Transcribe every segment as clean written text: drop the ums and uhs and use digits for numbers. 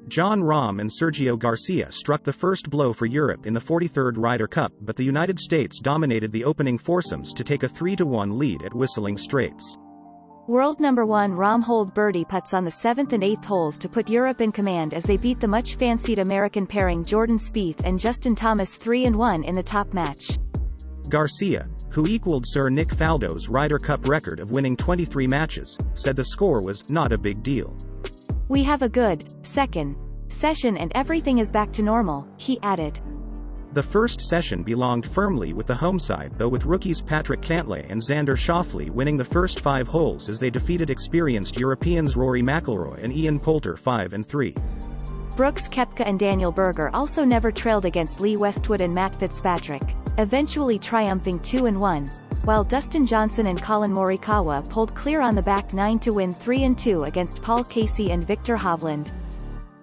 Jon Rahm and Sergio Garcia struck the first blow for Europe in the 43rd Ryder Cup, but the United States dominated the opening foursomes to take a 3-1 lead at Whistling Straits. World number 1 Rahm holed birdie putts on the 7th and 8th holes to put Europe in command as they beat the much-fancied American pairing Jordan Spieth and Justin Thomas 3-1 in the top match. Garcia, who equaled Sir Nick Faldo's Ryder Cup record of winning 23 matches, said the score was not a big deal. "We have a good second session and everything is back to normal," he added. The first session belonged firmly with the home side, though, with rookies Patrick Cantlay and Xander Schauffele winning the first 5 holes as they defeated experienced Europeans Rory McIlroy and Ian Poulter 5 and 3. Brooks Koepka and Daniel Berger also never trailed against Lee Westwood and Matt Fitzpatrick, eventually triumphing 2-1, while Dustin Johnson and Colin Morikawa pulled clear on the back 9 to win 3-2 against Paul Casey and Victor Hovland.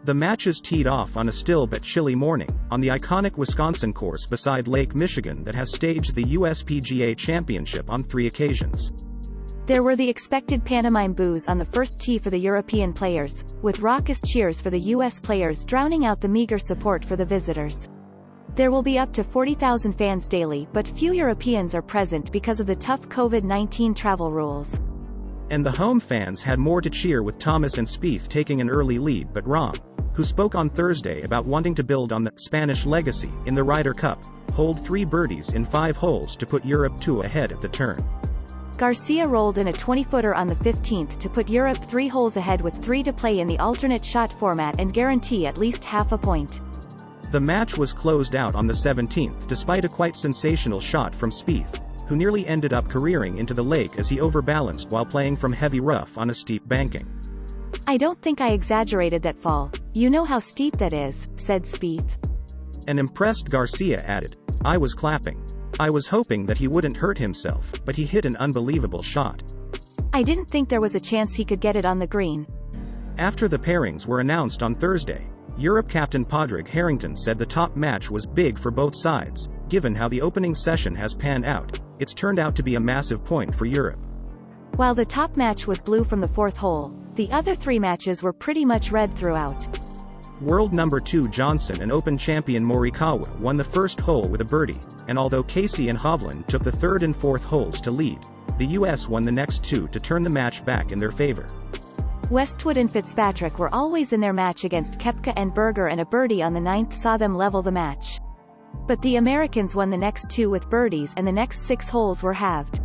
The matches teed off on a still but chilly morning, on the iconic Wisconsin course beside Lake Michigan that has staged the USPGA Championship on 3 occasions. There were the expected pantomime boos on the first tee for the European players, with raucous cheers for the U.S. players drowning out the meager support for the visitors. There will be up to 40,000 fans daily, but few Europeans are present because of the tough COVID-19 travel rules. And the home fans had more to cheer, with Thomas and Spieth taking an early lead, but Rahm, who spoke on Thursday about wanting to build on the Spanish legacy in the Ryder Cup, holed 3 birdies in 5 holes to put Europe 2 ahead at the turn. Garcia rolled in a 20-footer on the 15th to put Europe 3 holes ahead with 3 to play in the alternate shot format and guarantee at least half a point. The match was closed out on the 17th despite a quite sensational shot from Spieth, who nearly ended up careering into the lake as he overbalanced while playing from heavy rough on a steep banking. "I don't think I exaggerated that fall. You know how steep that is," said Spieth. An impressed Garcia added, "I was clapping. I was hoping that he wouldn't hurt himself, but he hit an unbelievable shot. I didn't think there was a chance he could get it on the green." After the pairings were announced on Thursday, Europe captain Padraig Harrington said the top match was big for both sides. Given how the opening session has panned out, it's turned out to be a massive point for Europe. While the top match was blue from the 4th hole, the other 3 matches were pretty much red throughout. World number 2 Johnson and Open champion Morikawa won the first hole with a birdie, and although Casey and Hovland took the 3rd and 4th holes to lead, the U.S. won the next 2 to turn the match back in their favor. Westwood and Fitzpatrick were always in their match against Koepka and Berger, and a birdie on the 9th saw them level the match. But the Americans won the next 2 with birdies, and the next 6 holes were halved.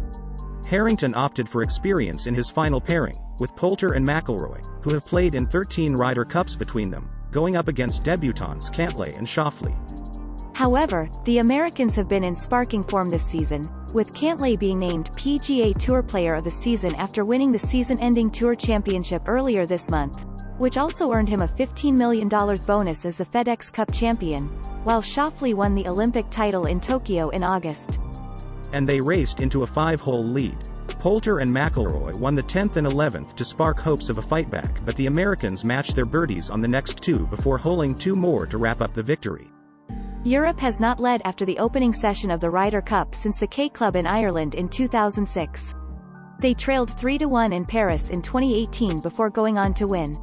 Harrington opted for experience in his final pairing, with Poulter and McIlroy, who have played in 13 Ryder Cups between them, going up against debutants Cantlay and Schauffele. However, the Americans have been in sparking form this season, with Cantlay being named PGA Tour Player of the Season after winning the season-ending Tour Championship earlier this month, which also earned him a $15 million bonus as the FedEx Cup champion, while Schauffele won the Olympic title in Tokyo in August. And they raced into a 5-hole lead. Poulter and McIlroy won the 10th and 11th to spark hopes of a fightback, but the Americans matched their birdies on the next 2 before holing 2 more to wrap up the victory. Europe has not led after the opening session of the Ryder Cup since the K Club in Ireland in 2006. They trailed 3-1 in Paris in 2018 before going on to win.